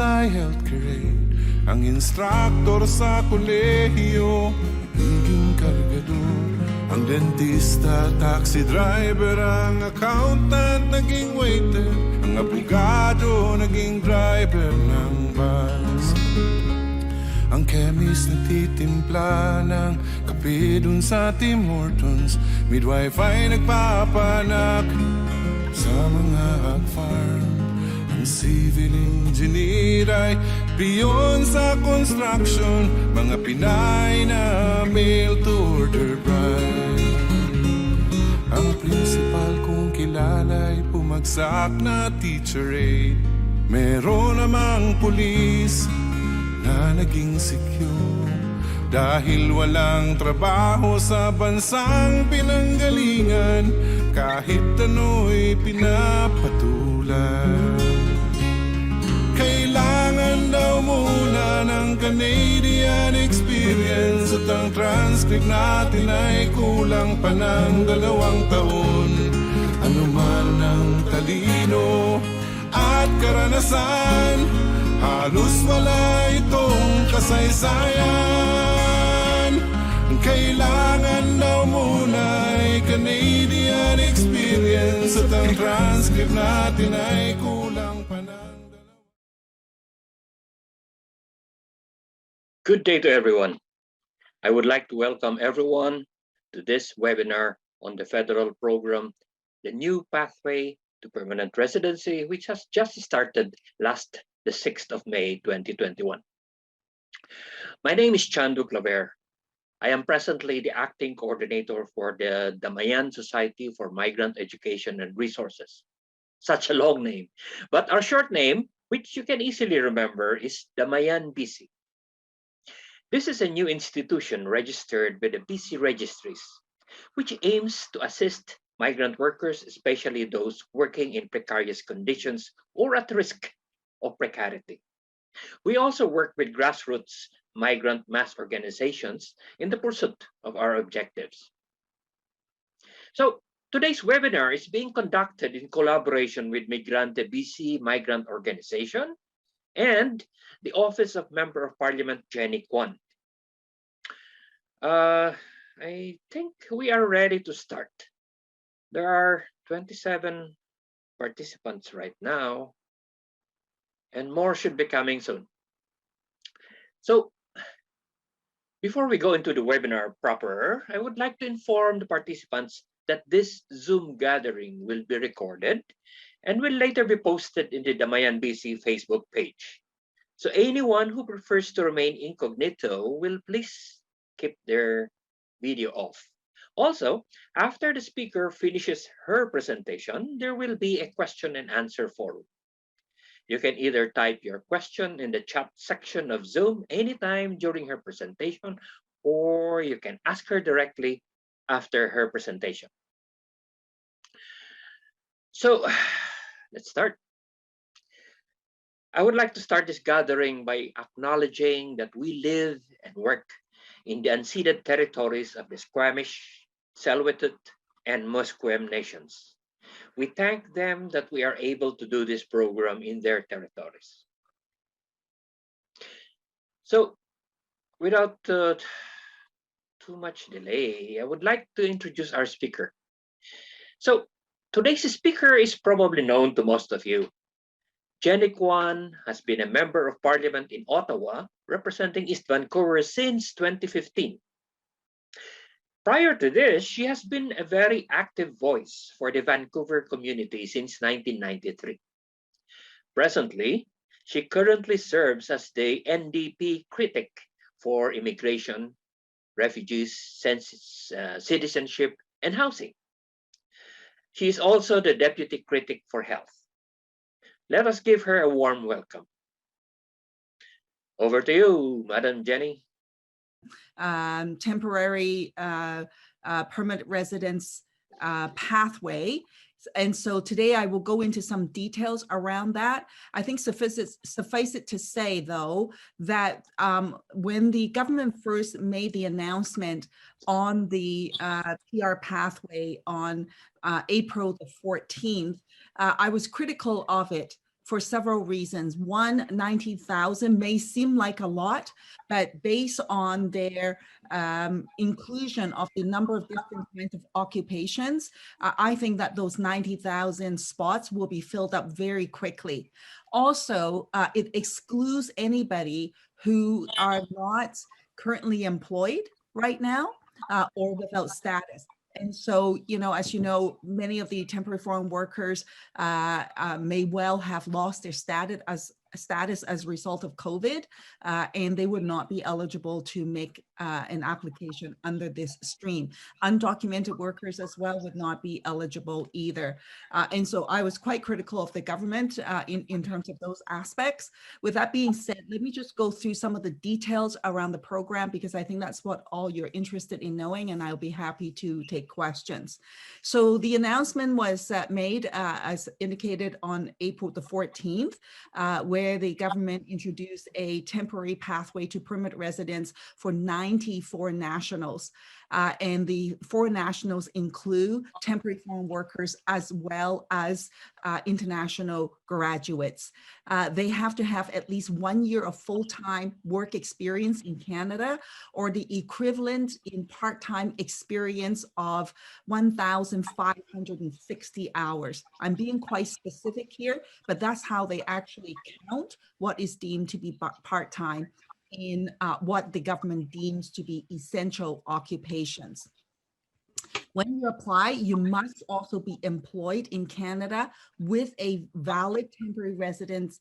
sa healthcare aid. Ang instructor sa kolehiyo, nagiging kargador. Ang dentista, taxi driver, ang accountant, naging waiter. Ang abogado, naging driver ng bus. Ang chemist, nagtitimpla ng kape dun sa Tim Hortons. Midwife ay nagpapanak sa mga hog farm. Ang civil engineer ay piyon sa construction. Mga Pinay na mail-to-order bride. Ang principal kong kilala ay bumagsak na teacher aide. Meron namang pulis na naging secure dahil walang trabaho sa bansang pinanggalingan. Kahit ano'y pinapatulan. Kailangan daw muna ng Canadian experience at ang transcript natin ay kulang pa ng 2 taon. Ano man ang talino at karanasan, halos wala itong kasaysayan. Kailangan daw muna ay Canadian experience at ang transcript natin ay kulang pa ng 2. Good day to everyone. I would like to welcome everyone to this webinar on the federal program, The New Pathway to Permanent Residency, which has just started the 6th of May, 2021. My name is Chandu Claver. I am presently the acting coordinator for the Damayan Society for Migrant Education and Resources. Such a long name, but our short name, which you can easily remember, is Damayan BC. This is a new institution registered with the BC registries, which aims to assist migrant workers, especially those working in precarious conditions or at risk of precarity. We also work with grassroots migrant mass organizations in the pursuit of our objectives. So today's webinar is being conducted in collaboration with Migrante BC Migrant Organization and the Office of Member of Parliament Jenny Kwan. I think we are ready to start. There are 27 participants right now, and more should be coming soon. So before we go into the webinar proper, I would like to inform the participants that this Zoom gathering will be recorded and will later be posted in the Damayan BC Facebook page. So anyone who prefers to remain incognito will please keep their video off. Also, after the speaker finishes her presentation, there will be a question and answer forum. You can either type your question in the chat section of Zoom anytime during her presentation, or you can ask her directly after her presentation. So let's start. I would like to start this gathering by acknowledging that we live and work in the unceded territories of the Squamish, Tsleil-Waututh, and Musqueam nations. We thank them that we are able to do this program in their territories. So, without too much delay, I would like to introduce our speaker. So, today's speaker is probably known to most of you. Jenny Kwan has been a member of Parliament in Ottawa, representing East Vancouver since 2015. Prior to this, she has been a very active voice for the Vancouver community since 1993. Presently, she currently serves as the NDP Critic for Immigration, Refugees, Citizenship, and Housing. She is also the Deputy Critic for Health. Let us give her a warm welcome. Over to you, Madam Jenny. Temporary permanent residence pathway. And so today I will go into some details around that. I think suffice it to say, though, that when the government first made the announcement on the PR pathway on April the 14th, I was critical of it for several reasons. One, 90,000 may seem like a lot, but based on their inclusion of the number of different kinds of occupations, I think that those 90,000 spots will be filled up very quickly. Also, it excludes anybody who are not currently employed right now or without status. And so, as you know, many of the temporary foreign workers may well have lost their status as a result of COVID, and they would not be eligible to make an application under this stream. Undocumented workers as well would not be eligible either. And so I was quite critical of the government in terms of those aspects. With that being said, let me just go through some of the details around the program, because I think that's what all you're interested in knowing, and I'll be happy to take questions. So the announcement was made, as indicated, on April the 14th, where the government introduced a temporary pathway to permanent residence for 90 foreign nationals. And the foreign nationals include temporary foreign workers as well as international graduates. They have to have at least 1 year of full-time work experience in Canada, or the equivalent in part-time experience of 1,560 hours. I'm being quite specific here, but that's how they actually count what is deemed to be part-time in what the government deems to be essential occupations. When you apply, you must also be employed in Canada with a valid temporary residence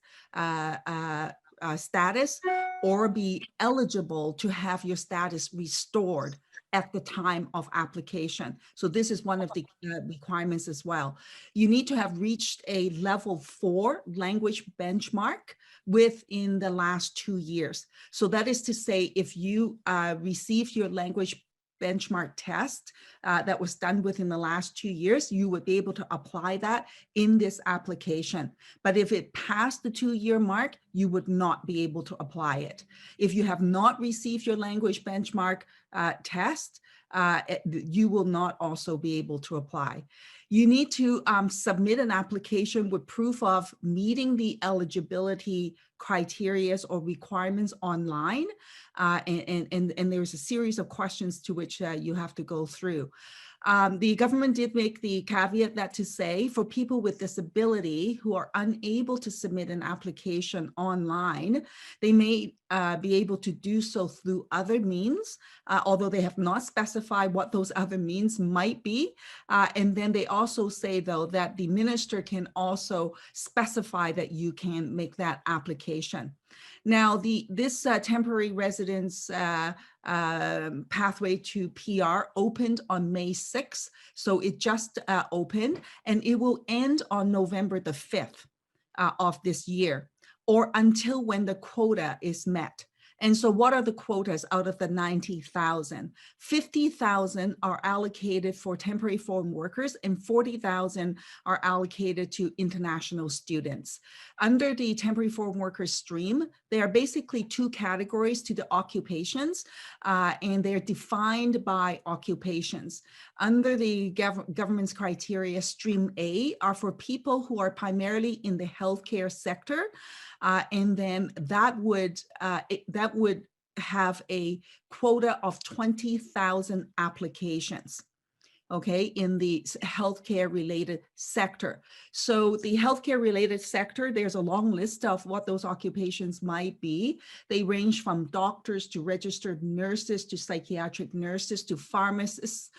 status, or be eligible to have your status restored at the time of application. So this is one of the requirements as well. You need to have reached a level 4 language benchmark within the last 2 years. So that is to say, if you received your language benchmark test that was done within the last 2 years, you would be able to apply that in this application. But if it passed the 2-year mark, you would not be able to apply it. If you have not received your language benchmark test, you will not also be able to apply. You need to submit an application with proof of meeting the eligibility criteria or requirements online. And there's a series of questions to which you have to go through. The government did make the caveat that to say, for people with disability who are unable to submit an application online, they may be able to do so through other means, although they have not specified what those other means might be. And then they also say, though, that the minister can also specify that you can make that application. Now, this temporary residence pathway to PR opened on May 6th. So it just opened, and it will end on November the 5th of this year, or until when the quota is met. And so what are the quotas out of the 90,000? 50,000 are allocated for temporary foreign workers, and 40,000 are allocated to international students. Under the temporary foreign workers stream, there are basically 2 categories to the occupations, and they're defined by occupations. Under the government's criteria, stream A are for people who are primarily in the healthcare sector, and then that would have a quota of 20,000 applications, okay, in the healthcare related sector. So the healthcare related sector, there's a long list of what those occupations might be. They range from doctors to registered nurses to psychiatric nurses to pharmacists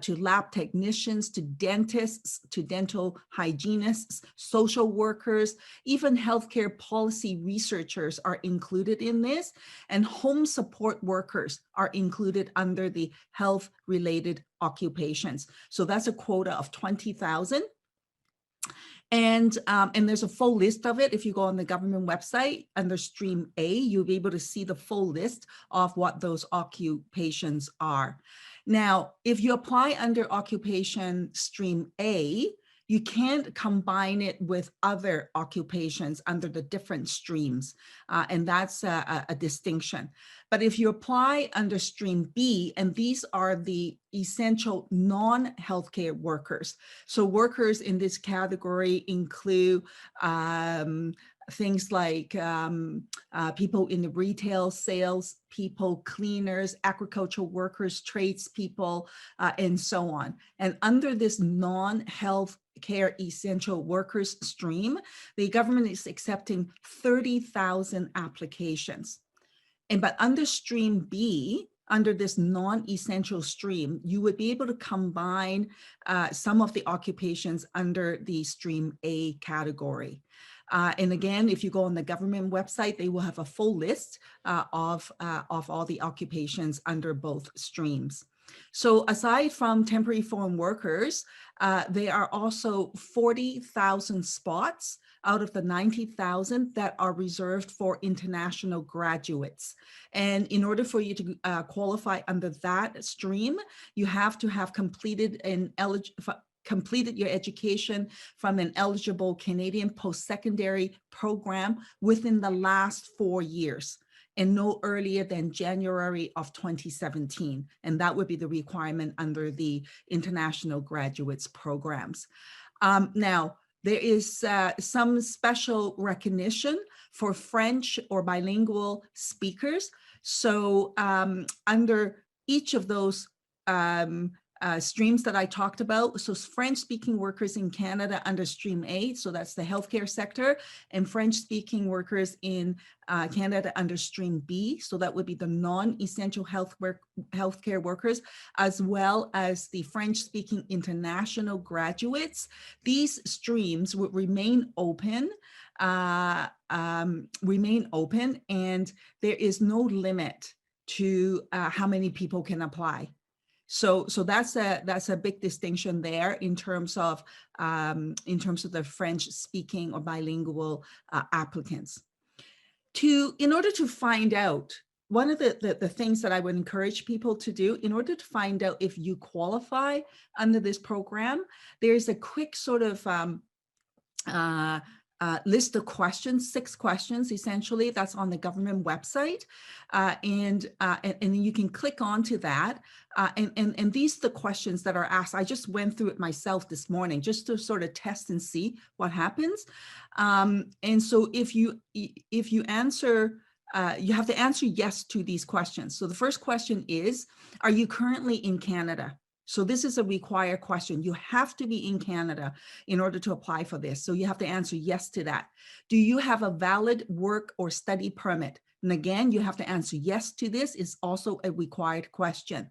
to lab technicians to dentists to dental hygienists, social workers, even healthcare policy researchers are included in this, and home support workers are included under the health related occupations. So that's a quota of 20,000. And there's a full list of it. If you go on the government website under stream A, you'll be able to see the full list of what those occupations are. Now, if you apply under occupation stream A, You can't combine it with other occupations under the different streams, and that's a distinction. But if you apply under stream B, and these are the essential non-healthcare workers. So workers in this category include things like people in the retail, sales people, cleaners, agricultural workers, tradespeople, and so on. And under this non-health care essential workers stream, the government is accepting 30,000 applications. But under stream B, under this non-essential stream, you would be able to combine some of the occupations under the stream A category. And again, if you go on the government website, they will have a full list of all the occupations under both streams. So aside from temporary foreign workers, there are also 40,000 spots out of the 90,000 that are reserved for international graduates. And in order for you to qualify under that stream, you have to have completed your education from an eligible Canadian post-secondary program within the last 4 years, and no earlier than January of 2017. And that would be the requirement under the international graduates programs. Now, there is some special recognition for French or bilingual speakers. So under each of those streams that I talked about, so French-speaking workers in Canada under Stream A, so that's the healthcare sector, and French-speaking workers in Canada under Stream B, so that would be the non-essential healthcare workers, as well as the French-speaking international graduates. These streams would remain open, and there is no limit to how many people can apply. So that's a big distinction there in terms of the French-speaking or bilingual applicants. In order to find out, one of the things that I would encourage people to do in order to find out if you qualify under this program, there's a quick sort of list of questions, 6 questions essentially, that's on the government website. And then you can click onto that. And these are the questions that are asked. I just went through it myself this morning just to sort of test and see what happens. And so if you answer, you have to answer yes to these questions. So the first question is, are you currently in Canada? So this is a required question. You have to be in Canada in order to apply for this. So you have to answer yes to that. Do you have a valid work or study permit? And again, you have to answer yes to this. It's also a required question.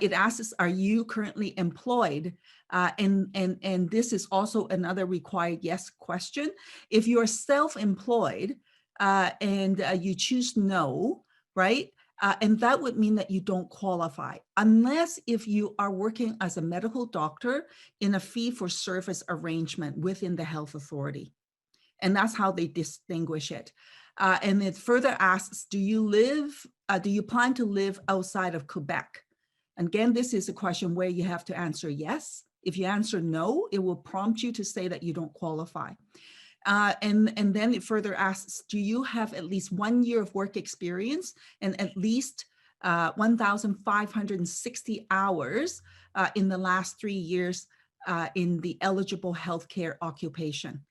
It asks, are you currently employed? And this is also another required yes question. If you're self-employed and you choose no, right? And that would mean that you don't qualify unless if you are working as a medical doctor in a fee-for-service arrangement within the health authority. And that's how they distinguish it. And it further asks, do you plan to live outside of Quebec? And again, this is a question where you have to answer yes. If you answer no, it will prompt you to say that you don't qualify. And then it further asks, do you have at least 1 year of work experience and at least 1,560 hours in the last 3 years in the eligible healthcare occupation?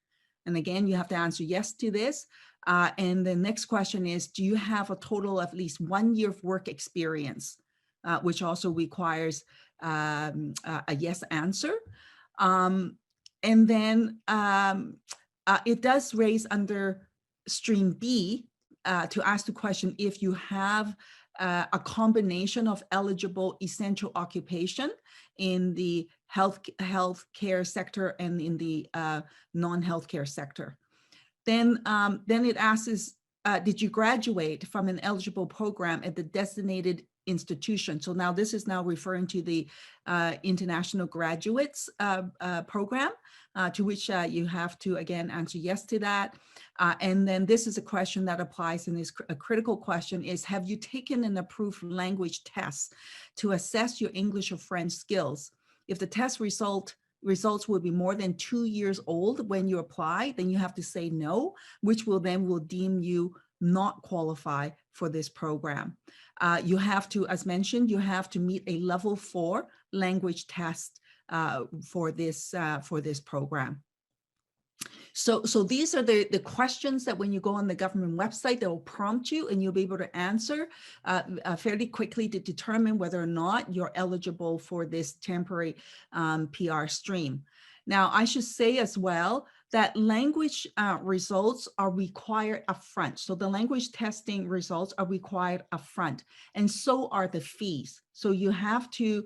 And again, you have to answer yes to this. And the next question is, do you have a total of at least 1 year of work experience, which also requires a yes answer. And then it does raise under Stream B to ask the question if you have a combination of eligible essential occupation in the healthcare sector and in the non-healthcare sector. Then it asks, did you graduate from an eligible program at the designated institution? So now this is now referring to the international graduates program, to which you have to again answer yes to that. And then this is a question that applies and is a critical question is, have you taken an approved language test to assess your English or French skills? If the test result results will be more than 2 years old when you apply, then you have to say no, which will deem you not qualify for this program. You have to, as mentioned, you have to meet a level 4 language test for this program. So these are the questions that when you go on the government website, they will prompt you and you'll be able to answer fairly quickly to determine whether or not you're eligible for this temporary PR stream. Now, I should say as well that language results are required upfront. So the language testing results are required upfront, and so are the fees. So you have to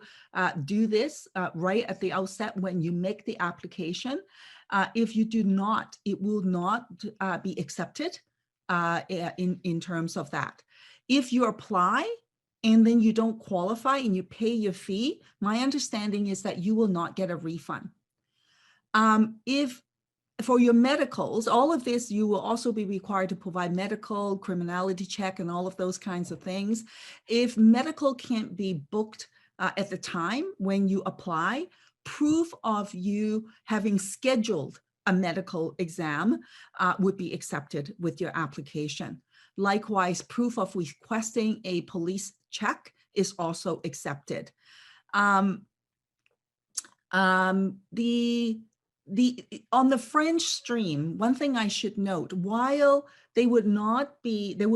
do this right at the outset when you make the application. If you do not, it will not be accepted in terms of that. If you apply and then you don't qualify and you pay your fee, my understanding is that you will not get a refund. If for your medicals, all of this, you will also be required to provide medical, criminality check, and all of those kinds of things. If medical can't be booked at the time when you apply, proof of you having scheduled a medical exam would be accepted with your application. Likewise, proof of requesting a police check is also accepted. On the French stream, one thing I should note, while there would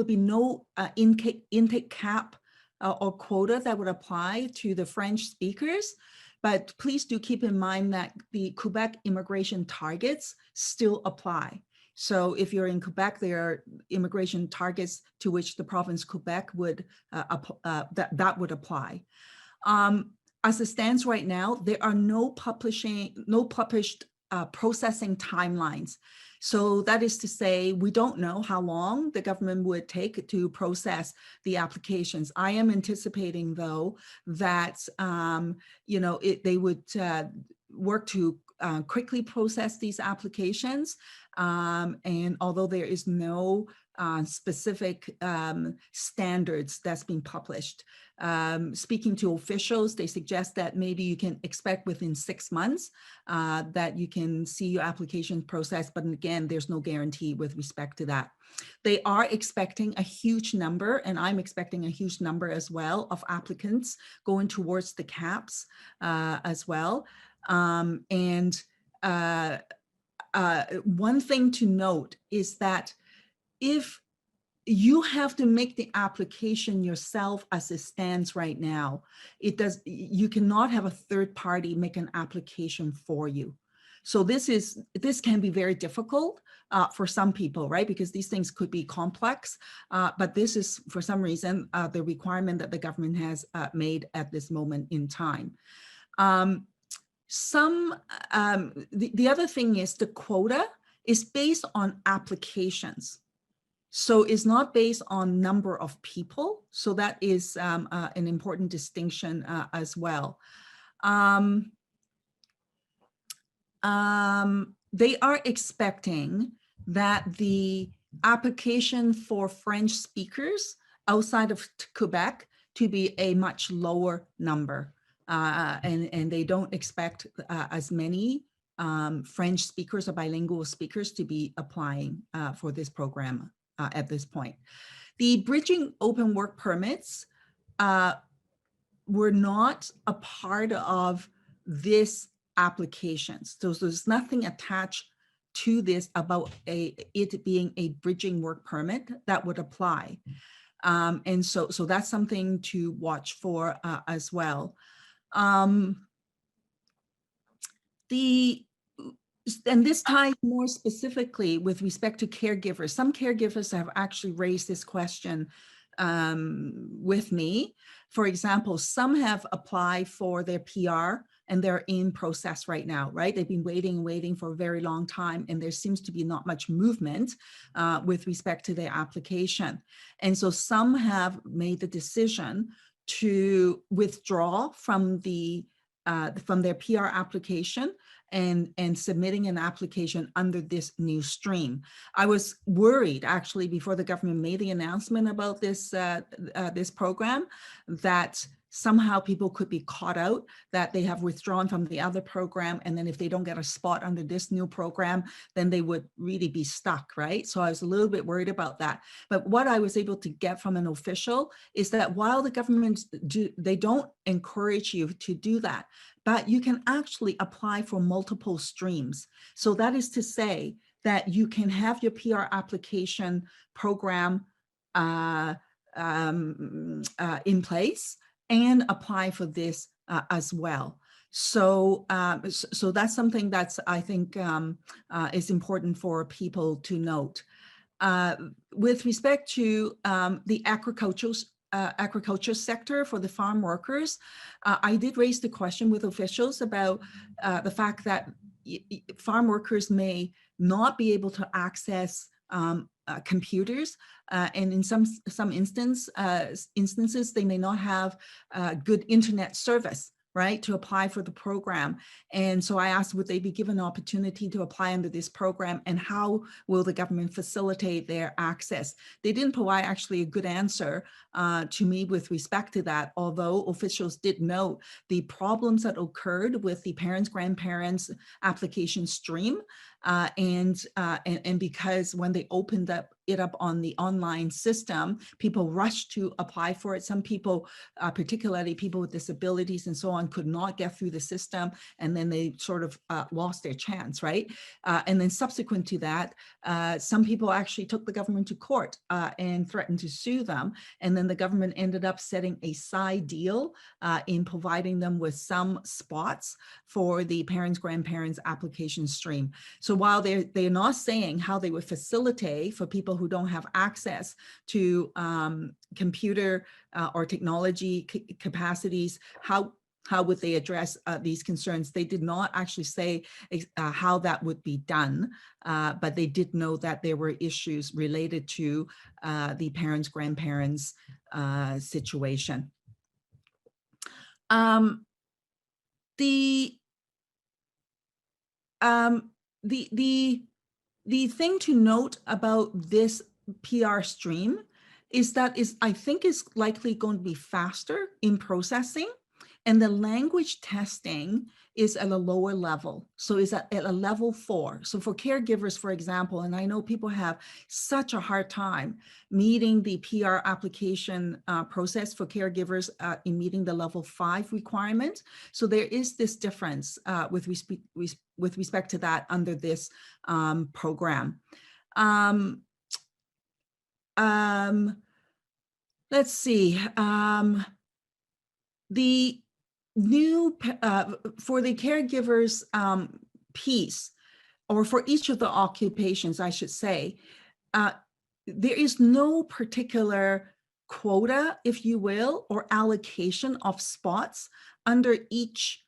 be no intake cap or quota that would apply to the French speakers, but please do keep in mind that the Quebec immigration targets still apply. So if you're in Quebec, there are immigration targets to which the province Quebec would that would apply. As it stands right now, there are no published processing timelines. So that is to say, we don't know how long the government would take to process the applications. I am anticipating, though, that they would work to quickly process these applications. And although there is no specific standards that's been published, speaking to officials, they suggest that maybe you can expect within 6 months that you can see your application processed. But again, there's no guarantee with respect to that. They are expecting a huge number, and I'm expecting a huge number as well, of applicants going towards the caps as well. One thing to note is that if you have to make the application yourself as it stands right now, you cannot have a third party make an application for you. So this can be very difficult for some people, right? Because these things could be complex, but this is for some reason the requirement that the government has made at this moment in time. The other thing is the quota is based on applications. So it's not based on number of people. So that is an important distinction as well. They are expecting that the application for French speakers outside of Quebec to be a much lower number. And they don't expect as many French speakers or bilingual speakers to be applying for this program at this point. The bridging open work permits were not a part of this application. So there's nothing attached to this about it being a bridging work permit that would apply. And so that's something to watch for as well. And this ties more specifically with respect to caregivers. Some caregivers have actually raised this question with me. For example, some have applied for their PR and they're in process right now, right? They've been waiting for a very long time, and there seems to be not much movement with respect to their application. And so some have made the decision to withdraw from their PR application and submitting an application under this new stream. I was worried actually before the government made the announcement about this this program that somehow people could be caught out, that they have withdrawn from the other program, and then if they don't get a spot under this new program, then they would really be stuck, right? So I was a little bit worried about that. But what I was able to get from an official is that while the government they don't encourage you to do that, but you can actually apply for multiple streams. So that is to say that you can have your PR application program in place and apply for this as well. So, so that's something that's, I think, is important for people to note. With respect to the agriculture sector for the farm workers, I did raise the question with officials about the fact that farm workers may not be able to access computers, and in some instances, they may not have good internet service, right, to apply for the program. And so I asked, would they be given an opportunity to apply under this program, and how will the government facilitate their access? They didn't provide actually a good answer to me with respect to that, although officials did note the problems that occurred with the parents-grandparents application stream. And because when they opened it up on the online system, people rushed to apply for it. Some people, particularly people with disabilities and so on, could not get through the system, and then they sort of lost their chance, right? And then subsequent to that, some people actually took the government to court and threatened to sue them. And then the government ended up setting a side deal in providing them with some spots for the parents-grandparents application stream. So while they're not saying how they would facilitate for people who don't have access to computer or technology capacities, how would they address these concerns? They did not actually say how that would be done, but they did know that there were issues related to the parents-grandparents situation. The thing to note about this PR stream is that I think is likely going to be faster in processing, and the language testing is at a lower level. So it's at a level 4. So for caregivers, for example, and I know people have such a hard time meeting the PR application process for caregivers in meeting the level 5 requirement. So there is this difference with respect to that under this program. Let's see. The new, for the caregivers piece, or for each of the occupations, I should say, there is no particular quota, if you will, or allocation of spots under each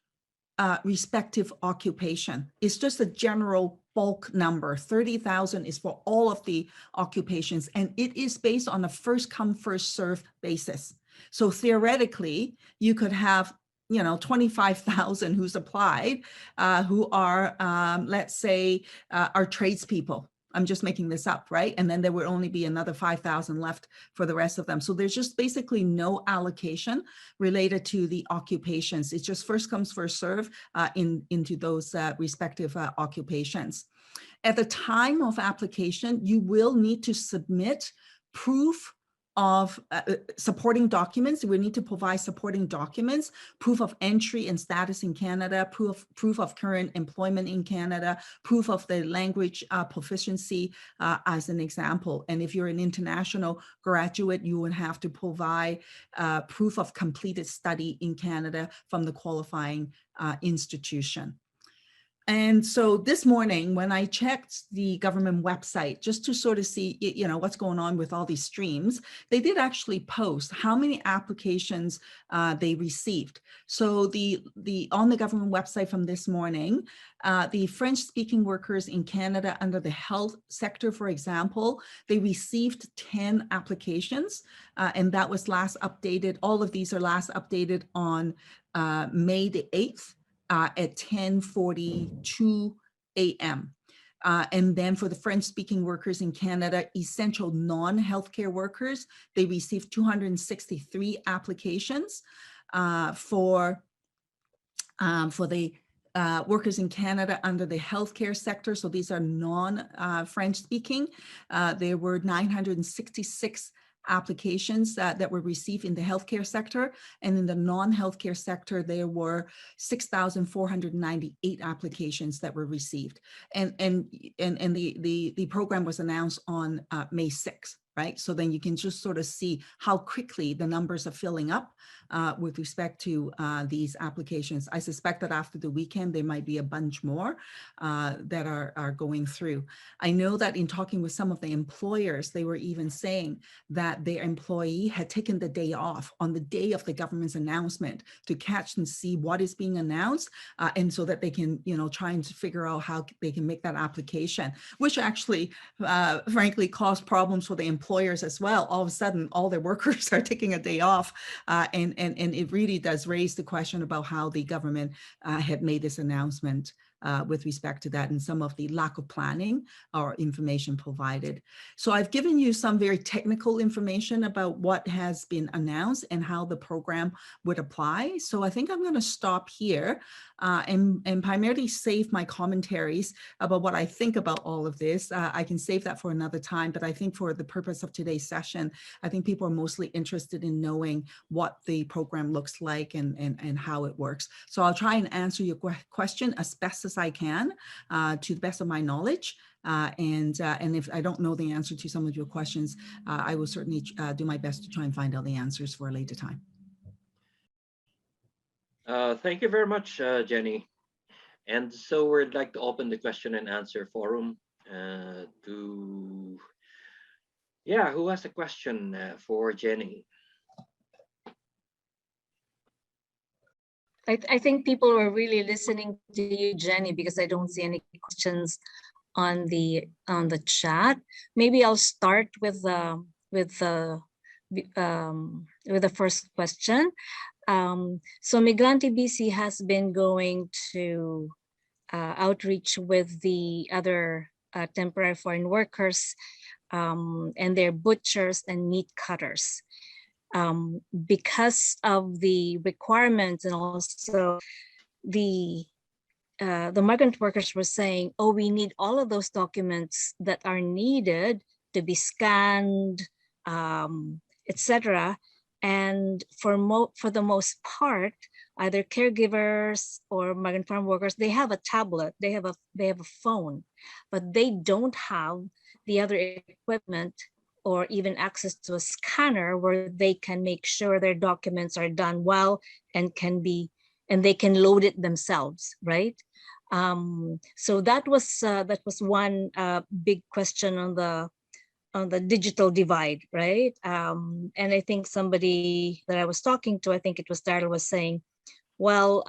respective occupation. It's just a general bulk number. 30,000 is for all of the occupations, and it is based on a first come, first served basis. So theoretically, you could have 25,000 who's applied, who are, let's say, are tradespeople. I'm just making this up, right? And then there would only be another 5,000 left for the rest of them. So there's just basically no allocation related to the occupations. It's just first comes, first serve into those respective occupations. At the time of application, you will need to submit proof of supporting documents. We need to provide supporting documents, proof of entry and status in Canada, proof of current employment in Canada, proof of the language proficiency as an example. And if you're an international graduate, you would have to provide proof of completed study in Canada from the qualifying institution. And so this morning, when I checked the government website, just to sort of see, what's going on with all these streams, they did actually post how many applications they received. So on the government website from this morning, the French-speaking workers in Canada under the health sector, for example, they received 10 applications, and that was last updated. All of these are last updated on May the 8th. At 10:42 a.m. And then for the French-speaking workers in Canada, essential non-healthcare workers, they received 263 applications. for the workers in Canada under the healthcare sector. So these are non-French speaking. There were 966 applications that were received in the healthcare sector, and in the non-healthcare sector there were 6,498 applications that were received, and the program was announced on May 6th. Right, so then you can just sort of see how quickly the numbers are filling up with respect to these applications. I suspect that after the weekend, there might be a bunch more that are going through. I know that in talking with some of the employers, they were even saying that their employee had taken the day off on the day of the government's announcement to catch and see what is being announced, and so that they can, try and figure out how they can make that application, which actually, frankly, caused problems for the employers as well. All of a sudden, all their workers are taking a day off, and it really does raise the question about how the government had made this announcement with respect to that, and some of the lack of planning or information provided. So I've given you some very technical information about what has been announced and how the program would apply. So I think I'm going to stop here and primarily save my commentaries about what I think about all of this. I can save that for another time, but I think for the purpose of today's session, I think people are mostly interested in knowing what the program looks like and how it works. So I'll try and answer your question as best as I can, to the best of my knowledge. And if I don't know the answer to some of your questions, I will certainly do my best to try and find out the answers for a later time. Thank you very much, Jenny. And so we'd like to open the question and answer forum who has a question for Jenny? I think people were really listening to you, Jenny, because I don't see any questions on the chat. Maybe I'll start with the first question. So Migrante BC has been going to outreach with the other temporary foreign workers and their butchers and meat cutters. Because of the requirements, and also the migrant workers were saying, oh, we need all of those documents that are needed to be scanned, etc. And for the most part, either caregivers or migrant farm workers, they have a tablet, they have a phone, but they don't have the other equipment or even access to a scanner where they can make sure their documents are done well and they can load it themselves, right? So that was one big question on the digital divide, right? And I think somebody that I was talking to, I think it was Darryl, was saying, well,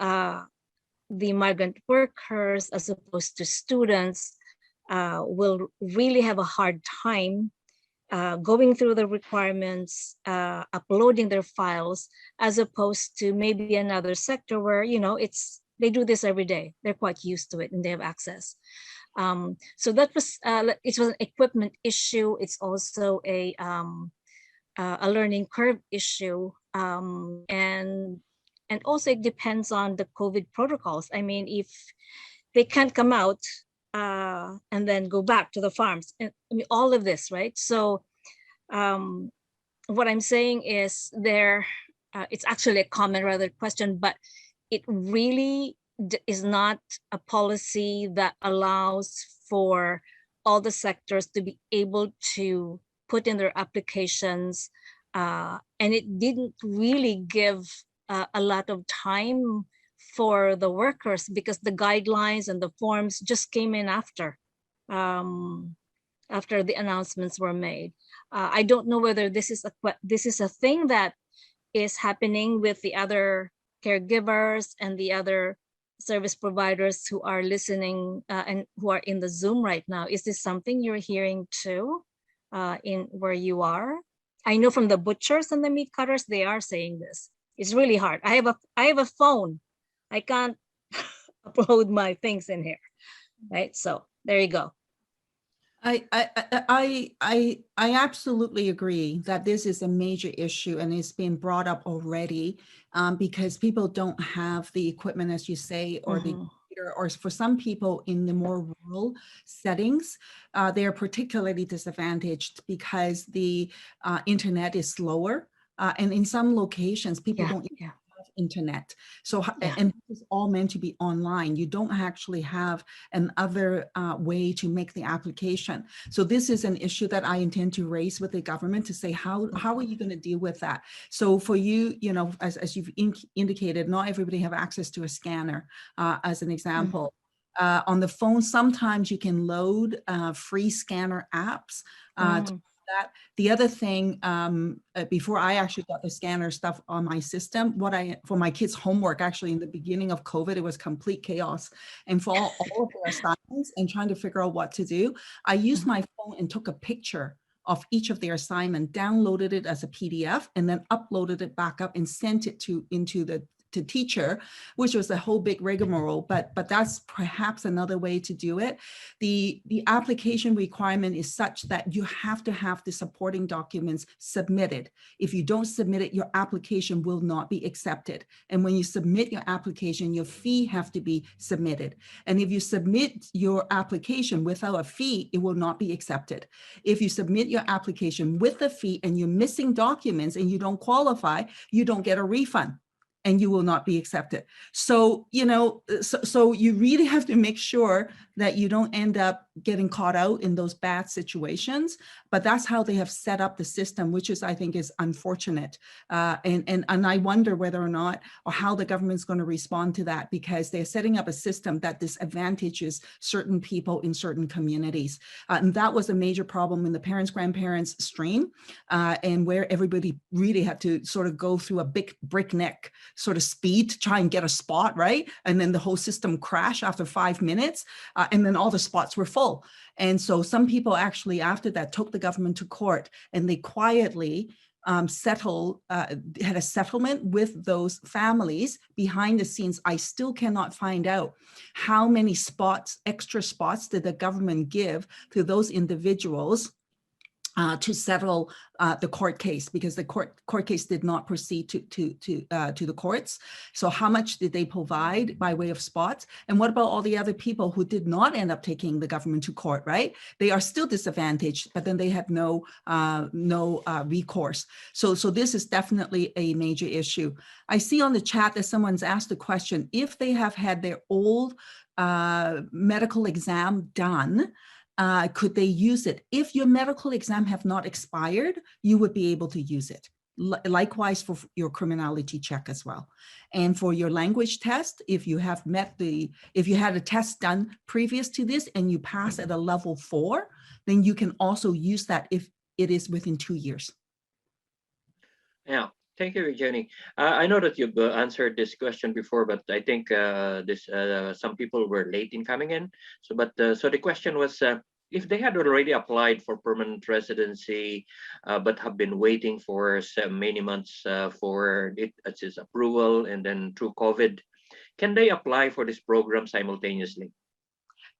the migrant workers, as opposed to students, will really have a hard time going through the requirements, uploading their files, as opposed to maybe another sector where, they do this every day. They're quite used to it and they have access. So that was, it was an equipment issue. It's also a learning curve issue. And also it depends on the COVID protocols. I mean, if they can't come out, and then go back to the farms, and I mean, all of this, right? So what I'm saying is it's actually a comment rather than question, but it really is not a policy that allows for all the sectors to be able to put in their applications, and it didn't really give a lot of time for the workers, because the guidelines and the forms just came in after the announcements were made. I don't know whether this is a thing that is happening with the other caregivers and the other service providers who are listening and who are in the Zoom right now. Is this something you're hearing too in where you are? I know from the butchers and the meat cutters, they are saying this. It's really hard. I have a phone. I can't upload my things in here, right? So there you go. I absolutely agree that this is a major issue and it's been brought up already, because people don't have the equipment, as you say, or the Mhm. or for some people in the more rural settings, they are particularly disadvantaged because the internet is slower. And in some locations, people Yeah, don't even yeah, have internet. So, yeah. and this is all meant to be online. You don't actually have another way to make the application. So this is an issue that I intend to raise with the government to say, how are you going to deal with that? So for you, you know, as you've indicated, not everybody have access to a scanner, as an example. On the phone, sometimes you can load free scanner apps to Mm. that. The other thing, before I actually got the scanner stuff on my system, for my kids' homework, actually in the beginning of COVID, it was complete chaos. And for all of their assignments and trying to figure out what to do, I used Mhm. my phone and took a picture of each of their assignment, downloaded it as a PDF, and then uploaded it back up and sent it into the to teacher, which was a whole big rigmarole, but that's perhaps another way to do it. The application requirement is such that you have to have the supporting documents submitted. If you don't submit it, your application will not be accepted. And when you submit your application, your fee have to be submitted. And if you submit your application without a fee, it will not be accepted. If you submit your application with a fee and you're missing documents and you don't qualify, you don't get a refund and you will not be accepted. So, you know, so you really have to make sure that you don't end up getting caught out in those bad situations. But that's how they have set up the system, which is, I think, is unfortunate. And I wonder whether or not, or how the government's going to respond to that, because they're setting up a system that disadvantages certain people in certain communities. And that was a major problem in the parents, grandparents stream, and where everybody really had to sort of go through a big breakneck sort of speed to try and get a spot, right? And then the whole system crashed after 5 minutes, and then all the spots were full. And so some people actually after that took the government to court, and they quietly had a settlement with those families behind the scenes. I still cannot find out how many spots, extra spots, did the government give to those individuals to settle the court case, because the court case did not proceed to the courts. So how much did they provide by way of spots? And what about all the other people who did not end up taking the government to court, right? They are still disadvantaged, but then they have no recourse. So this is definitely a major issue. I see on the chat that someone's asked a question: if they have had their old medical exam done, could they use it? If your medical exam have not expired, you would be able to use it. Likewise for your criminality check as well. And for your language test, if you have if you had a test done previous to this and you pass at a level 4, then you can also use that if it is within 2 years. Yeah, thank you, Jenny. I know that you've answered this question before, but I think some people were late in coming in. So, so the question was, if they had already applied for permanent residency, but have been waiting for many months for its approval, and then through COVID, can they apply for this program simultaneously?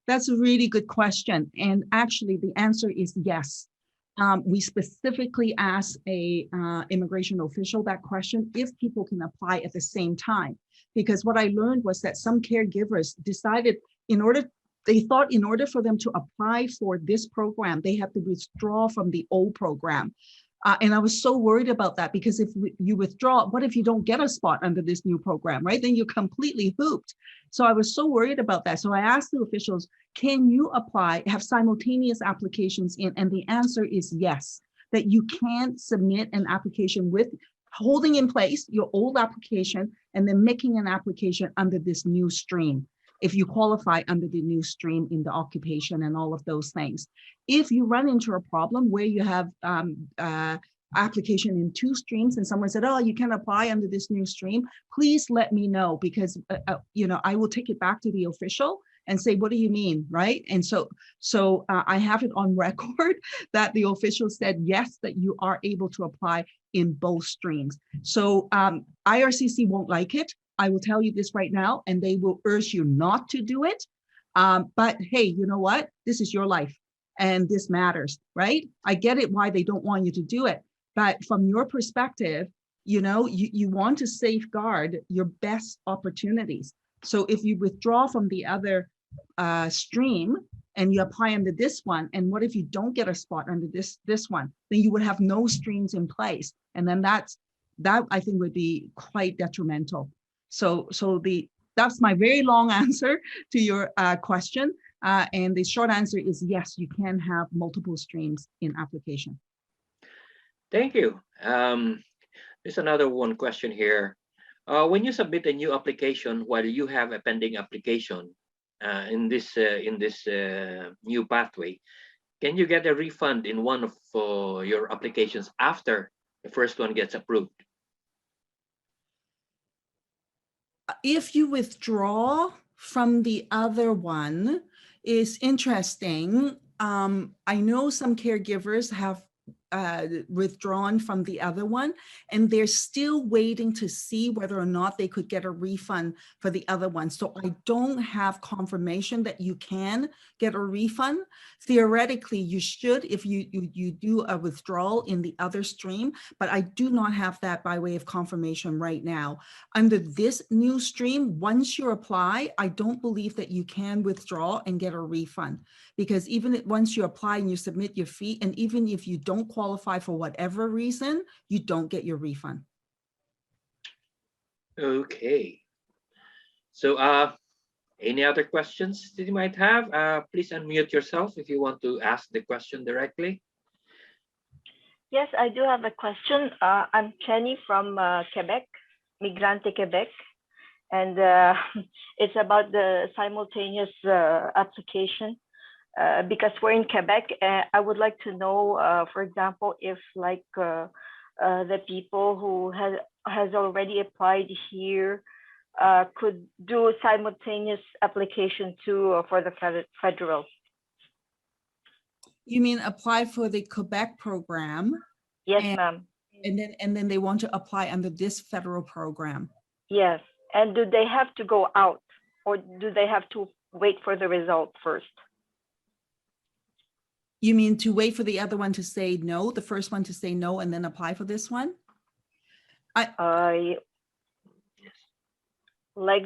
That's a really good question. And actually the answer is yes. We specifically asked a immigration official that question, if people can apply at the same time. Because what I learned was that some caregivers decided they thought in order for them to apply for this program, they have to withdraw from the old program. And I was so worried about that, because if you withdraw, what if you don't get a spot under this new program, right? Then you're completely hooped. So I was so worried about that. So I asked the officials, can you apply, have simultaneous applications in? And the answer is yes, that you can submit an application with holding in place your old application and then making an application under this new stream, if you qualify under the new stream in the occupation and all of those things. If you run into a problem where you have application in 2 streams and someone said, oh, you can apply under this new stream, please let me know, because you know, I will take it back to the official and say, what do you mean, right? And so I have it on record that the official said, yes, that you are able to apply in both streams. So IRCC won't like it. I will tell you this right now, and they will urge you not to do it. But hey, you know what? This is your life. and this matters, right? I get it why they don't want you to do it. But from your perspective, you want to safeguard your best opportunities. So if you withdraw from the other stream and you apply under this one, and what if you don't get a spot under this one? Then you would have no streams in place. And then that I think would be quite detrimental. So that's my very long answer to your question. And the short answer is yes, you can have multiple streams in application. Thank you. There's another one question here. When you submit a new application while you have a pending application in this new pathway, can you get a refund in one of your applications after the first one gets approved? If you withdraw from the other one, is interesting. I know some caregivers have withdrawn from the other one, and they're still waiting to see whether or not they could get a refund for the other one. So I don't have confirmation that you can get a refund. Theoretically, you should if you do a withdrawal in the other stream, but I do not have that by way of confirmation right now. Under this new stream, once you apply, I don't believe that you can withdraw and get a refund, because even once you apply and you submit your fee, and even if you don't qualify for whatever reason, you don't get your refund. Okay. So any other questions that you might have? Please unmute yourself if you want to ask the question directly. Yes, I do have a question. I'm Jenny from Quebec, Migrante Quebec, and it's about the simultaneous application. Because we're in Quebec, I would like to know, for example, if like the people who has already applied here could do a simultaneous application too for the federal. You mean apply for the Quebec program? Yes, ma'am. And then they want to apply under this federal program? Yes. And do they have to go out, or do they have to wait for the result first? You mean to wait for the other one to say no, the first one to say no, and then apply for this one? Like,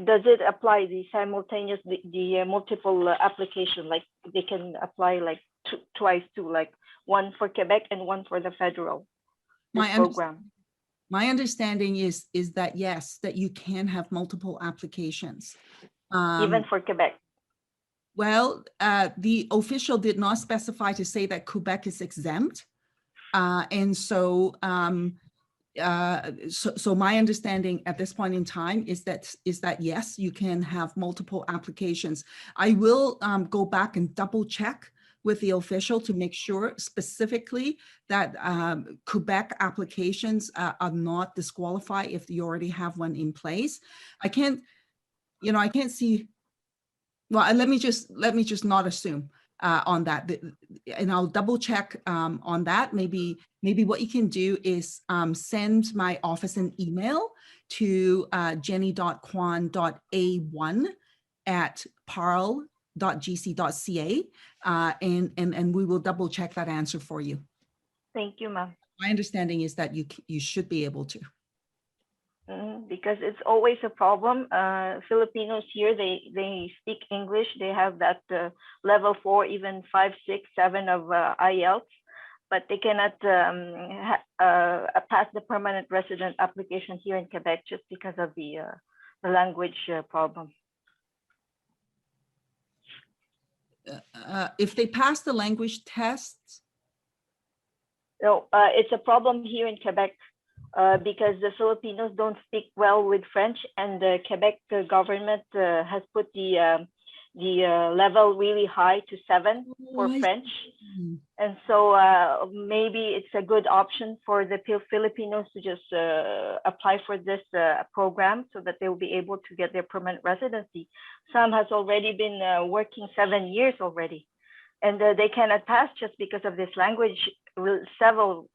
does it apply the simultaneous, the multiple application? Like they can apply like twice too, like one for Quebec and one for the federal program. My understanding is that yes, that you can have multiple applications. Even for Quebec. Well, the official did not specify to say that Quebec is exempt. And so, so my understanding at this point in time is that yes, you can have multiple applications. I will go back and double check with the official to make sure specifically that Quebec applications are not disqualified if you already have one in place. I can't see. Well, let me just not assume on that, and I'll double check on that. Maybe what you can do is send my office an email to jenny.kwan.a1@parl.gc.ca, and we will double check that answer for you. Thank you, ma'am. My understanding is that you should be able to. Because it's always a problem. Filipinos here, they speak English. They have that level 4, even 5, 6, 7 of IELTS, but they cannot pass the permanent resident application here in Quebec just because of the language problem. If they pass the language tests? No, it's a problem here in Quebec. Because the Filipinos don't speak well with French, and the Quebec government has put the level really high to 7 for French. And so maybe it's a good option for the Filipinos to just apply for this program so that they will be able to get their permanent residency. Some has already been working 7 years already, and they cannot pass just because of this language several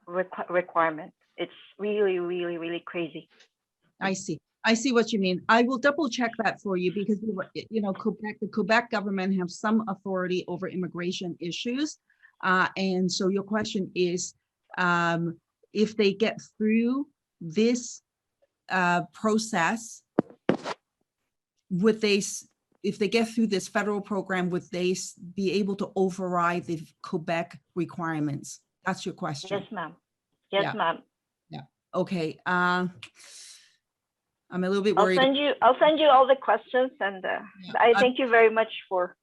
requirements. It's really, really, really crazy. I see what you mean. I will double check that for you, because the Quebec government have some authority over immigration issues. And so your question is, if they get through this process, would they, if they get through this federal program, would they be able to override the Quebec requirements? That's your question. Yes, ma'am. Yes, Yeah. ma'am. Yeah. Okay. I'm a little bit I'll worried. send you all the questions, and I thank you very much for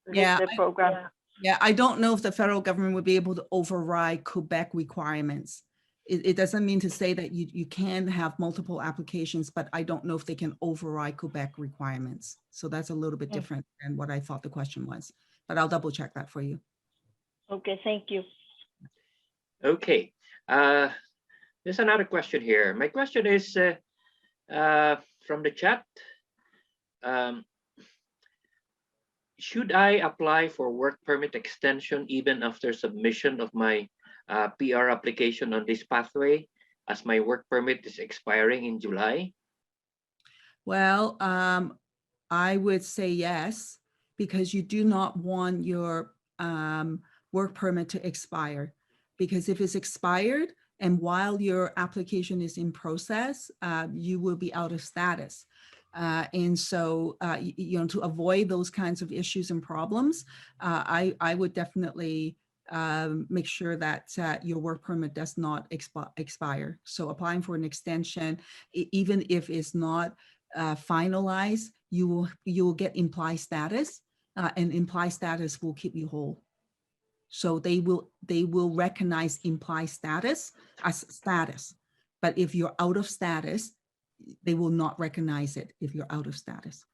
this Yeah, program. Yeah, I don't know if the federal government would be able to override Quebec requirements. It doesn't mean to say that you can have multiple applications, but I don't know if they can override Quebec requirements. So that's a little bit different than what I thought the question was, but I'll double check that for you. Okay, thank you. Okay, there's another question here. My question is from the chat. Should I apply for work permit extension even after submission of my PR application on this pathway, as my work permit is expiring in July? Well, I would say yes, because you do not want your work permit to expire. Because if it's expired and while your application is in process, you will be out of status. And so, you know, to avoid those kinds of issues and problems, I would definitely make sure that your work permit does not expire. So applying for an extension, even if it's not finalized, you will get implied status, and implied status will keep you whole. So they will recognize implied status as status, but if you're out of status, they will not recognize it if you're out of status.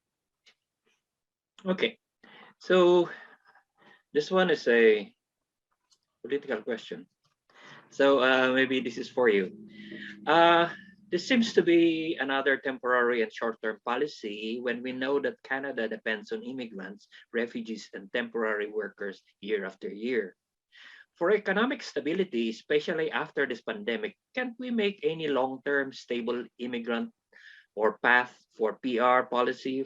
Okay, so this one is a political question. So maybe this is for you. This seems to be another temporary and short-term policy when we know that Canada depends on immigrants, refugees, and temporary workers year after year. For economic stability, especially after this pandemic, can't we make any long-term stable immigrant or path for PR policy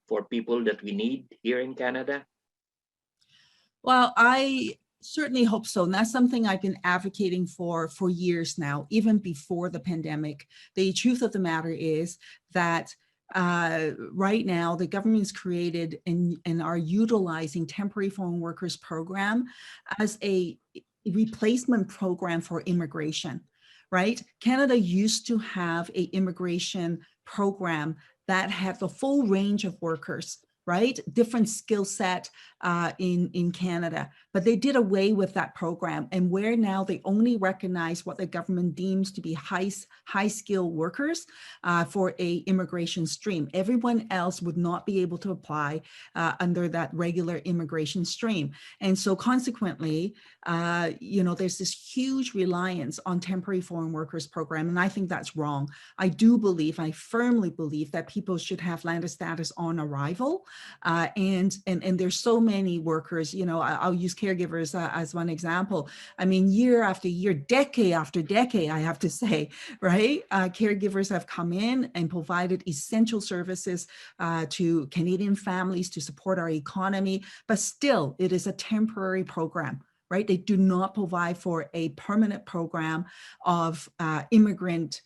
for people that we need here in Canada? Well, I certainly hope so. And that's something I've been advocating for years now, even before the pandemic. The truth of the matter is that right now the government's created and are utilizing temporary foreign workers program as a replacement program for immigration, right? Canada used to have an immigration program that had the full range of workers, right? Different skill set in Canada, but they did away with that program, and where now they only recognize what the government deems to be high skilled workers for a immigration stream. Everyone else would not be able to apply under that regular immigration stream. And so consequently, you know, there's this huge reliance on temporary foreign workers program, and I think that's wrong. I I firmly believe that people should have landed status on arrival. And there's so many workers, you know, I'll use caregivers as one example. I mean, year after year, decade after decade, I have to say, right? Caregivers have come in and provided essential services to Canadian families to support our economy, but still it is a temporary program, right? They do not provide for a permanent program of immigrant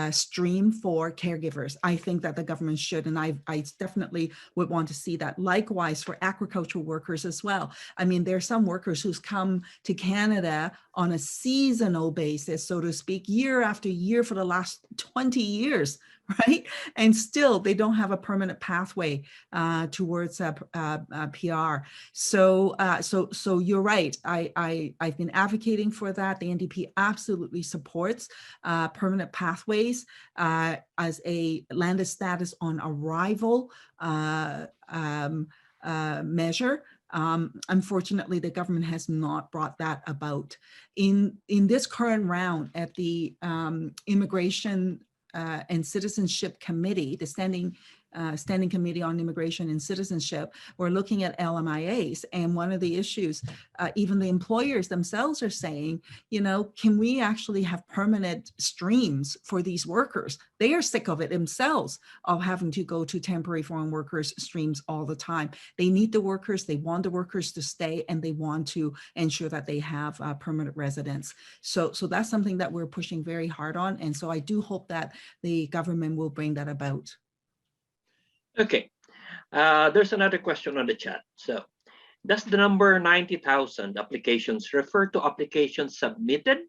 stream for caregivers. I think that the government should, and I definitely would want to see that. Likewise for agricultural workers as well. I mean, there are some workers who's come to Canada on a seasonal basis, so to speak, year after year for the last 20 years, right? And still they don't have a permanent pathway towards PR. So you're right. I've been advocating for that. The NDP absolutely supports permanent pathways as a landed status on arrival measure. Unfortunately, the government has not brought that about. In this current round at the Immigration and Citizenship Committee, the Standing Standing Committee on Immigration and Citizenship, we're looking at LMIAs. And one of the issues, even the employers themselves are saying, you know, can we actually have permanent streams for these workers? They are sick of it themselves, of having to go to temporary foreign workers streams all the time. They need the workers, they want the workers to stay, and they want to ensure that they have permanent residence. So that's something that we're pushing very hard on. And so I do hope that the government will bring that about. Okay, there's another question on the chat. So, does the number 90,000 applications refer to applications submitted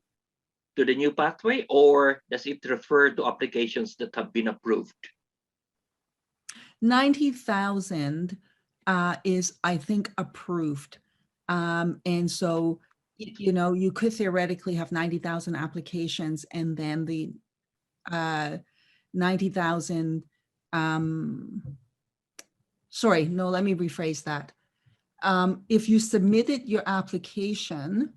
to the new pathway, or does it refer to applications that have been approved? 90,000 is, I think, approved. And so, you know, you could theoretically have 90,000 applications, and then the 90,000, sorry, no, let me rephrase that. If you submitted your application,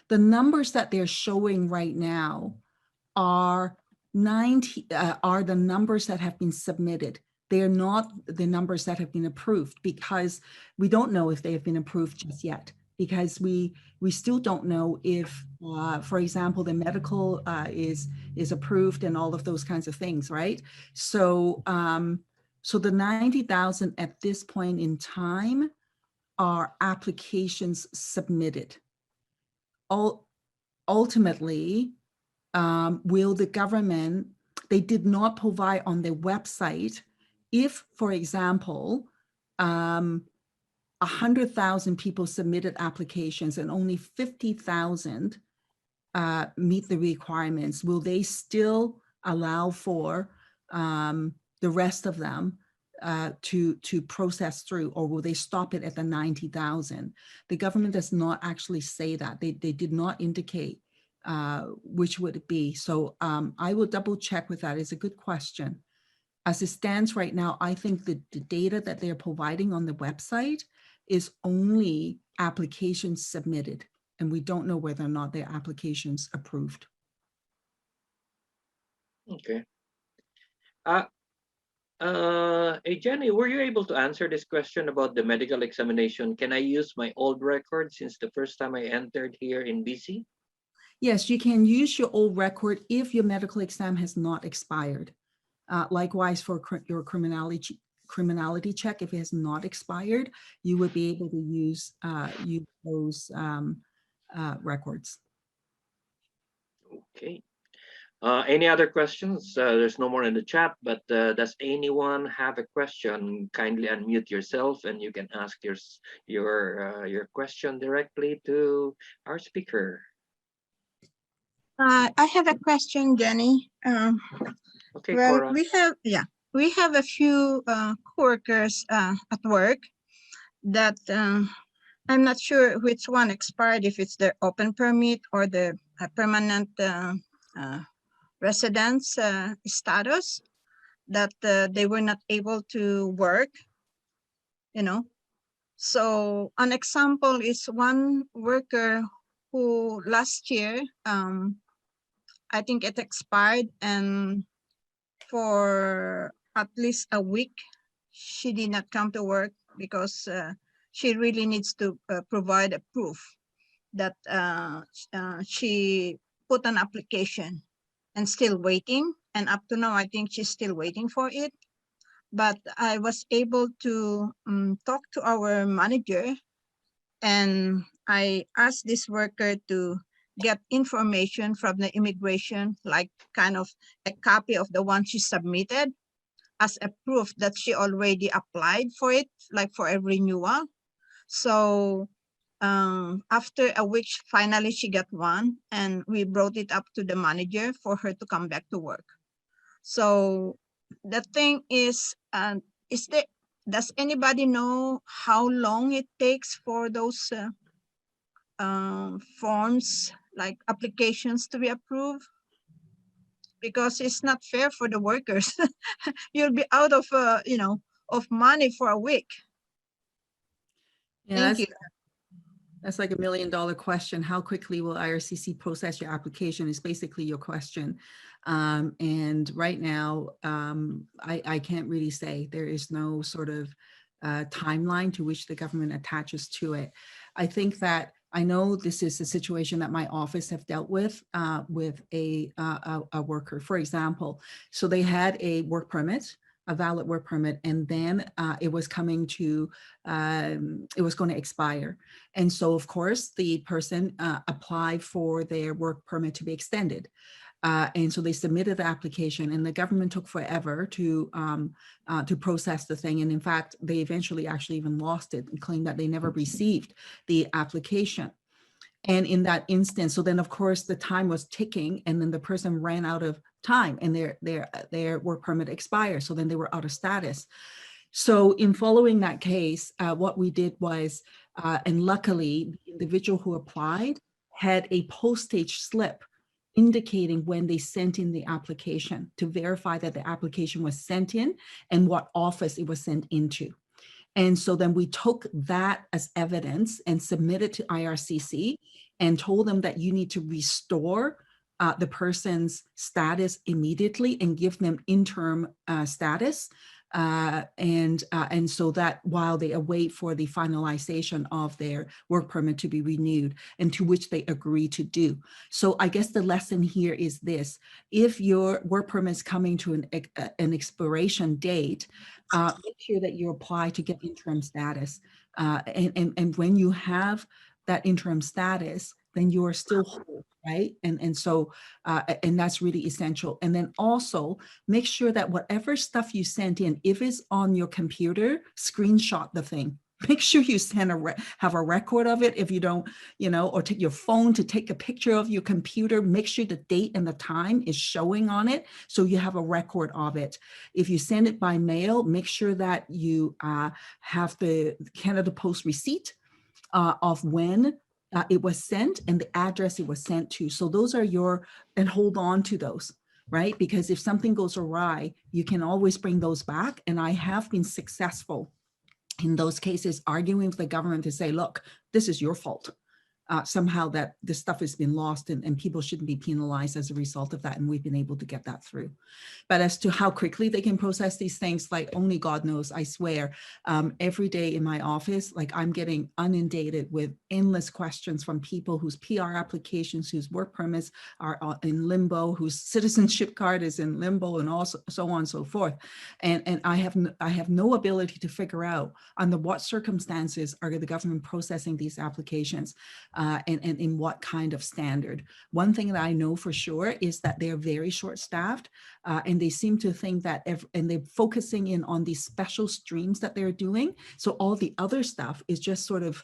the numbers that they're showing right now are the numbers that have been submitted. They're not the numbers that have been approved, because we don't know if they have been approved just yet, because we still don't know if, for example, the medical is approved and all of those kinds of things, right? So, so the 90,000 at this point in time are applications submitted. Ultimately, will the government, they did not provide on their website, if, for example, 100,000 people submitted applications and only 50,000 meet the requirements, will they still allow for the rest of them to process through, or will they stop it at the 90,000? The government does not actually say that. They did not indicate which would it be. So I will double check with that. It's a good question. As it stands right now, I think the data that they're providing on the website is only applications submitted, and we don't know whether or not their applications approved. Okay. Hey, Jenny, were you able to answer this question about the medical examination? Can I use my old record since the first time I entered here in BC? Yes, you can use your old record if your medical exam has not expired. Likewise, for your criminality check, if it has not expired, you would be able to use those records. Okay. Any other questions? There's no more in the chat, but does anyone have a question? Kindly unmute yourself and you can ask your question directly to our speaker. I have a question, Jenny. Okay, Well, Cora. we have a few coworkers at work that I'm not sure which one expired, if it's their open permit or the permanent residence status, that they were not able to work, you know. So an example is one worker who last year, I think it expired, and for at least a week, she did not come to work because she really needs to provide a proof that she put an application and still waiting. And up to now, I think she's still waiting for it. But I was able to talk to our manager, and I asked this worker to get information from the immigration, like kind of a copy of the one she submitted as a proof that she already applied for it, like for a renewal. So after a week, finally she got one, and we brought it up to the manager for her to come back to work. So the thing is there, does anybody know how long it takes for those forms, like applications, to be approved? Because it's not fair for the workers. You'll be out of of money for a week. Yeah, Thank you. That's like $1 million question. How quickly will IRCC process your application is basically your question. And right now, I can't really say. There is no sort of timeline to which the government attaches to it. I think that I know this is a situation that my office have dealt with a worker, for example. So they had a work permit, a valid work permit, and then it was coming to, it was going to expire. And so of course the person applied for their work permit to be extended. And so they submitted the application, and the government took forever to process the thing. And in fact, they eventually actually even lost it and claimed that they never received the application. And in that instance, so then of course the time was ticking, and then the person ran out of time, and their work permit expired. So then they were out of status. So in following that case, what we did was, and luckily the individual who applied had a postage slip indicating when they sent in the application to verify that the application was sent in and what office it was sent into. And so then we took that as evidence and submitted to IRCC and told them that you need to restore the person's status immediately and give them interim status. And so that while they await for the finalization of their work permit to be renewed, and to which they agree to do. So I guess the lesson here is this: if your work permit is coming to an expiration date, make sure that you apply to get interim status. And when you have that interim status, then you are still whole, right? And so, and that's really essential. And then also make sure that whatever stuff you sent in, if it's on your computer, screenshot the thing. Make sure you have a record of it. If you don't, or take your phone to take a picture of your computer, make sure the date and the time is showing on it, so you have a record of it. If you send it by mail, make sure that you have the Canada Post receipt of when it was sent and the address it was sent to. So those are and hold on to those, right? Because if something goes awry, you can always bring those back. And I have been successful in those cases, arguing with the government to say, look, this is your fault. Somehow that this stuff has been lost, and people shouldn't be penalized as a result of that. And we've been able to get that through. But as to how quickly they can process these things, like only God knows, I swear. Every day in my office, like I'm getting inundated with endless questions from people whose PR applications, whose work permits are in limbo, whose citizenship card is in limbo, and also so on and so forth. And I have no ability to figure out under what circumstances are the government processing these applications. And in what kind of standard. One thing that I know for sure is that they're very short-staffed, and they seem to think that, and they're focusing in on these special streams that they're doing. So all the other stuff is just sort of,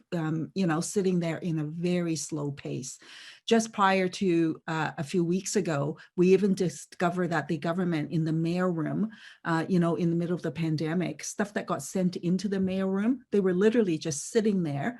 sitting there in a very slow pace. Just prior to a few weeks ago, we even discovered that the government in the mailroom, in the middle of the pandemic, stuff that got sent into the mailroom, they were literally just sitting there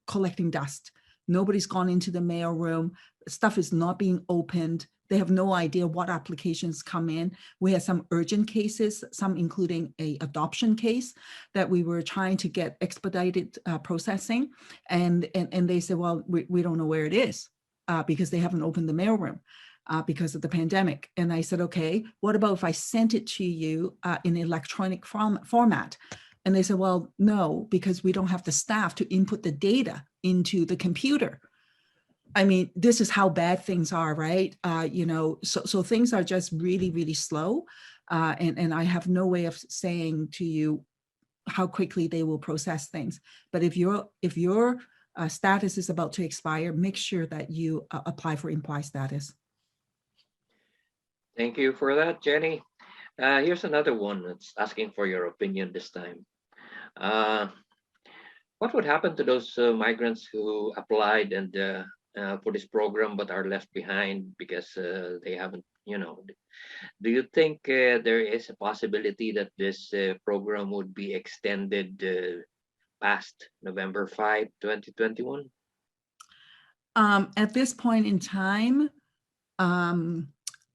collecting dust. Nobody's gone into the mailroom. Stuff is not being opened. They have no idea what applications come in. We had some urgent cases, some including a adoption case that we were trying to get expedited processing. And they said, well, we don't know where it is because they haven't opened the mailroom because of the pandemic. And I said, okay, what about if I sent it to you in electronic format? And they said, well, no, because we don't have the staff to input the data into the computer. I mean, this is how bad things are, right? So things are just really, really slow. And I have no way of saying to you how quickly they will process things. But if your status is about to expire, make sure that you apply for implied status. Thank you for that, Jenny. Here's another one that's asking for your opinion this time. What would happen to those migrants who applied and for this program but are left behind because they haven't, do you think there is a possibility that this program would be extended past November 5, 2021? At this point in time,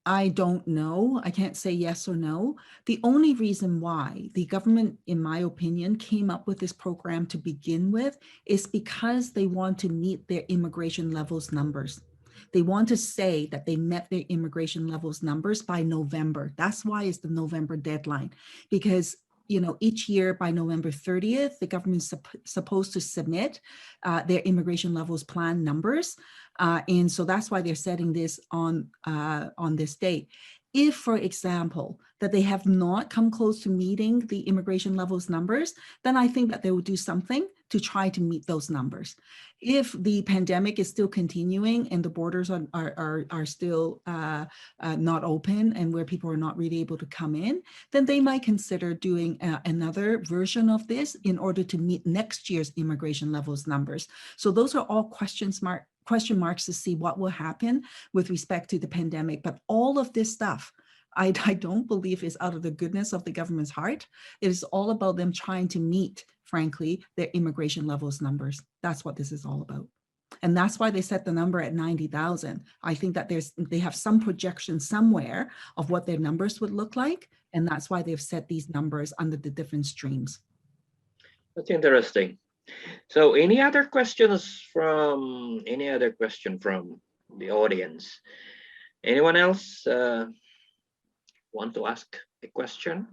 I don't know. I can't say yes or no. The only reason why the government, in my opinion, came up with this program to begin with is because they want to meet their immigration levels numbers. They want to say that they met their immigration levels numbers by November. That's why it's the November deadline, because each year by November 30th, the government's supposed to submit their immigration levels plan numbers. And so that's why they're setting this on this date. If, for example, that they have not come close to meeting the immigration levels numbers, then I think that they will do something to try to meet those numbers. If the pandemic is still continuing and the borders are still not open and where people are not really able to come in, then they might consider doing another version of this in order to meet next year's immigration levels numbers. So those are all question marks to see what will happen with respect to the pandemic. But all of this stuff, I don't believe is out of the goodness of the government's heart. It is all about them trying to meet, frankly, their immigration levels numbers. That's what this is all about. And that's why they set the number at 90,000. I think that they have some projection somewhere of what their numbers would look like. And that's why they've set these numbers under the different streams. That's interesting. So any other questions from the audience? Anyone else want to ask a question?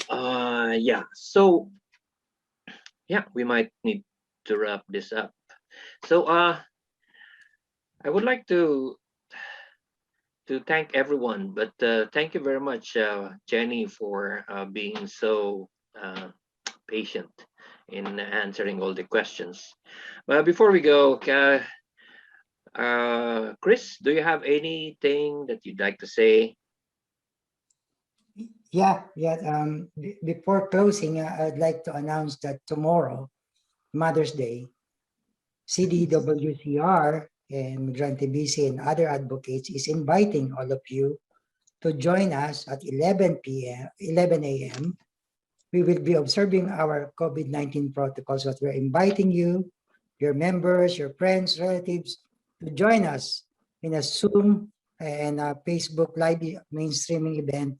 Yeah, so yeah, we might need to wrap this up. So I would like to thank everyone, but thank you very much, Jenny, for being so patient in answering all the questions. But before we go, Chris, do you have anything that you'd like to say? Yeah. Before closing, I'd like to announce that tomorrow, Mother's Day, CDWCR and Migrante BC and other advocates is inviting all of you to join us at 11 a.m. We will be observing our COVID-19 protocols, but we're inviting you, your members, your friends, relatives, to join us in a Zoom and a Facebook Live mainstreaming event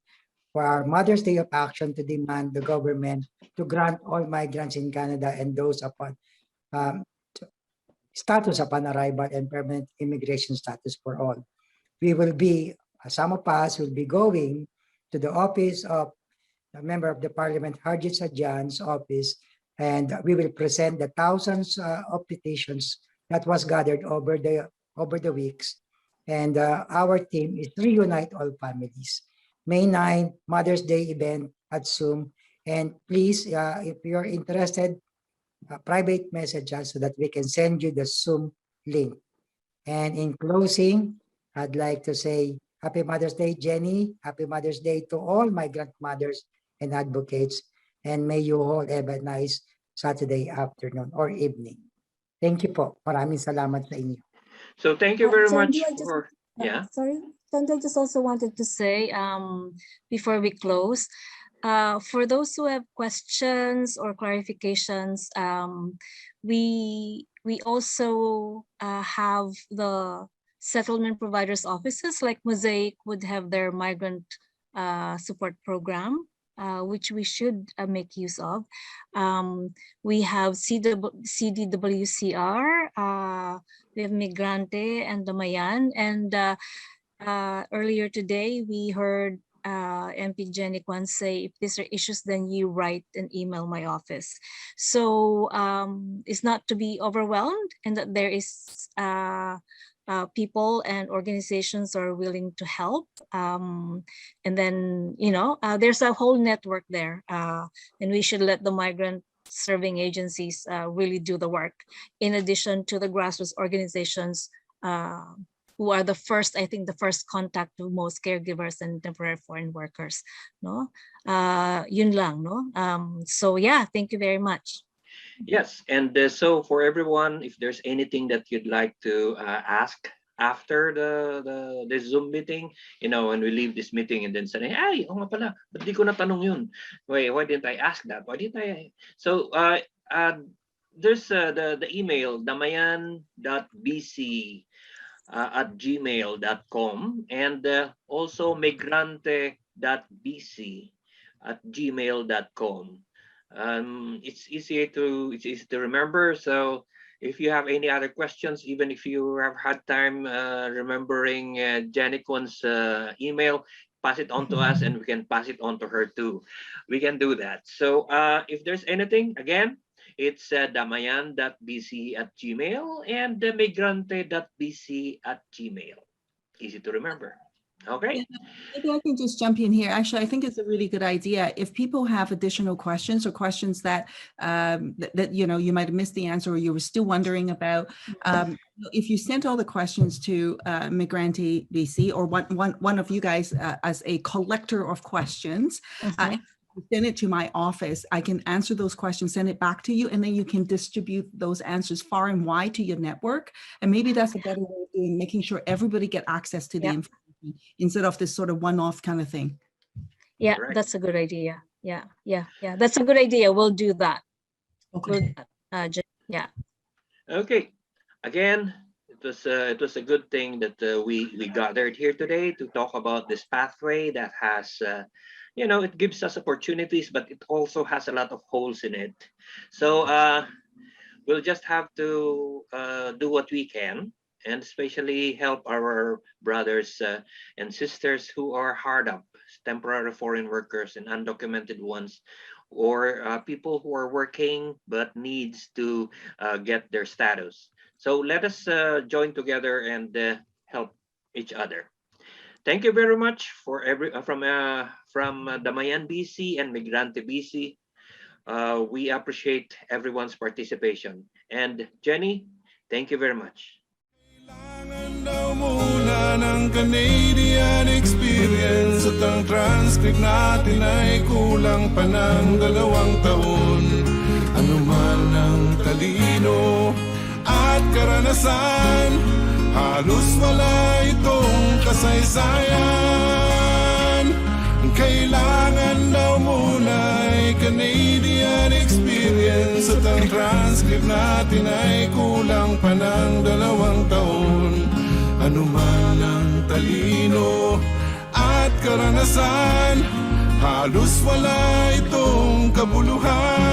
for our Mother's Day of Action to demand the government to grant all migrants in Canada and those upon status upon arrival and permanent immigration status for all. We will be, some of us will be going to the office of the Member of the Parliament, Harjit Sajjan's office, and we will present the thousands of petitions that was gathered over the weeks. And our theme is Reunite All Families. May 9, Mother's Day event at Zoom. And please, if you're interested, private message us so that we can send you the Zoom link. And in closing, I'd like to say Happy Mother's Day, Jenny. Happy Mother's Day to all migrant mothers and advocates. And may you all have a nice Saturday afternoon or evening. Thank you po. Maraming salamat sa inyo. So thank you very much Sandy, for, yeah. Sorry, Sandy, I just also wanted to say before we close, for those who have questions or clarifications, we also have the settlement providers offices like Mosaic would have their migrant support program, which we should make use of. We have CDWCR, we have Migrante and Damayan, and earlier today we heard MP Jenny Kwan say, if these are issues, then you write and email my office. So it's not to be overwhelmed, and that there is people and organizations are willing to help. And then, there's a whole network there, and we should let the migrant serving agencies really do the work, in addition to the grassroots organizations who are the first contact to most caregivers and temporary foreign workers. No, yun lang, no. So yeah, thank you very much. Yes, and so for everyone, if there's anything that you'd like to ask after the Zoom meeting, when we leave this meeting and then say, ay, nga pala, ba't di ko natanong yun? Why didn't I ask that? Why didn't I? So there's the email, damayan.bc @gmail.com, and also migrante.bc@gmail.com. It's easy to remember. So if you have any other questions, even if you have had time remembering Jenny Kwan's email, pass it on to us and we can pass it on to her too. We can do that. So if there's anything, again, it's damayan.bc@gmail and migrante.bc@gmail. Easy to remember. Okay. Yeah, maybe I can just jump in here. Actually, I think it's a really good idea. If people have additional questions or questions that that you know you might have missed the answer or you were still wondering about, if you sent all the questions to Migrante BC or one of you guys as a collector of questions, send it to my office. I can answer those questions, send it back to you, and then you can distribute those answers far and wide to your network. And maybe that's a better way of doing, making sure everybody get access to the information instead of this sort of one-off kind of thing. Yeah, Correct. that's a good idea. Yeah. That's a good idea. We'll do that. Okay. Yeah. Okay. Again, it was a good thing that we gathered here today to talk about this pathway that has it gives us opportunities, but it also has a lot of holes in it. So we'll just have to do what we can, and especially help our brothers and sisters who are hard up, temporary foreign workers and undocumented ones, or people who are working but needs to get their status. So let us join together and help each other. Thank you very much for from Damayan BC and Migrante BC. We appreciate everyone's participation. And Jenny, thank you very much. Kailangan daw muna ng Canadian experience at ang transcript natin ay kulang pa ng 2 taon. Ano man ang talino at karanasan, halos wala itong kasaysayan. Kailangan daw muna ay Canadian experience at ang transcript natin ay kulang pa ng 2 taon. Ano man ang talino at karanasan, halos wala itong kabuluhan.